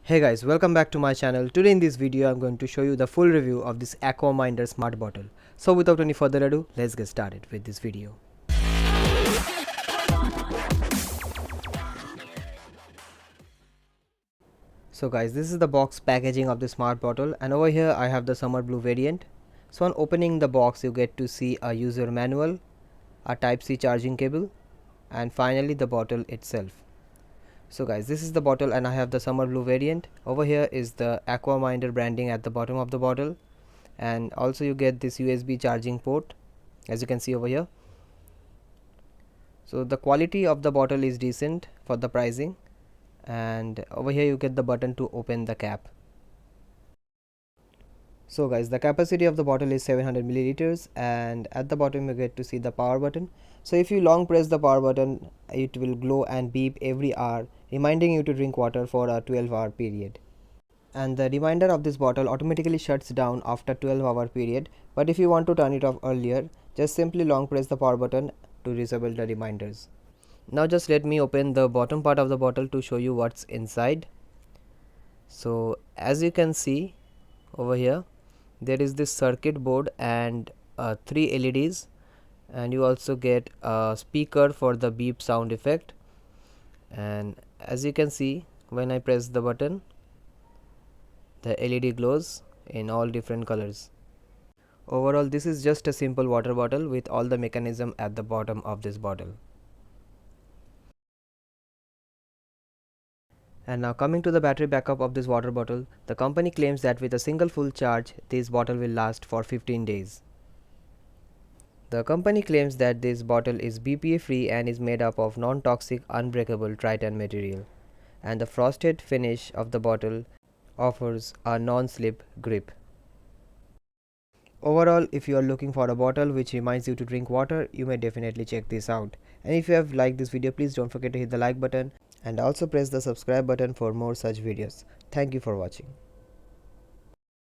Hey guys, welcome back to my channel. Today in this video I'm going to show you the full review of this Aquaminder Smart Bottle. So without any further ado, let's get started with this video. So guys, this is the box packaging of the Smart Bottle, and over here I have the summer blue variant. So on opening the box you get to see a user manual, a Type-C charging cable, and finally the bottle itself. So guys, this is the bottle and I have the summer blue variant. Over here is the Aquaminder branding at the bottom of the bottle, and also you get this USB charging port as you can see over here. So the quality of the bottle is decent for the pricing, and over here you get the button to open the cap. So guys, the capacity of the bottle is 700 milliliters, and at the bottom you get to see the power button. So if you long press the power button, it will glow and beep every hour, reminding you to drink water for a 12-hour period. And the reminder of this bottle automatically shuts down after 12-hour period, but if you want to turn it off earlier, just simply long press the power button to disable the reminders. Now just let me open the bottom part of the bottle to show you what's inside. So as you can see over here, there is this circuit board and 3 LEDs, and you also get a speaker for the beep sound effect. And as you can see, when I press the button, the LED glows in all different colors. Overall, this is just a simple water bottle with all the mechanism at the bottom of this bottle. And now coming to the battery backup of this water bottle, the company claims that with a single full charge, this bottle will last for 15 days. The company claims that this bottle is BPA free and is made up of non-toxic unbreakable Triton material, and the frosted finish of the bottle offers a non-slip grip. Overall, if you are looking for a bottle which reminds you to drink water, you may definitely check this out. And if you have liked this video, please don't forget to hit the like button and also press the subscribe button for more such videos. Thank you for watching.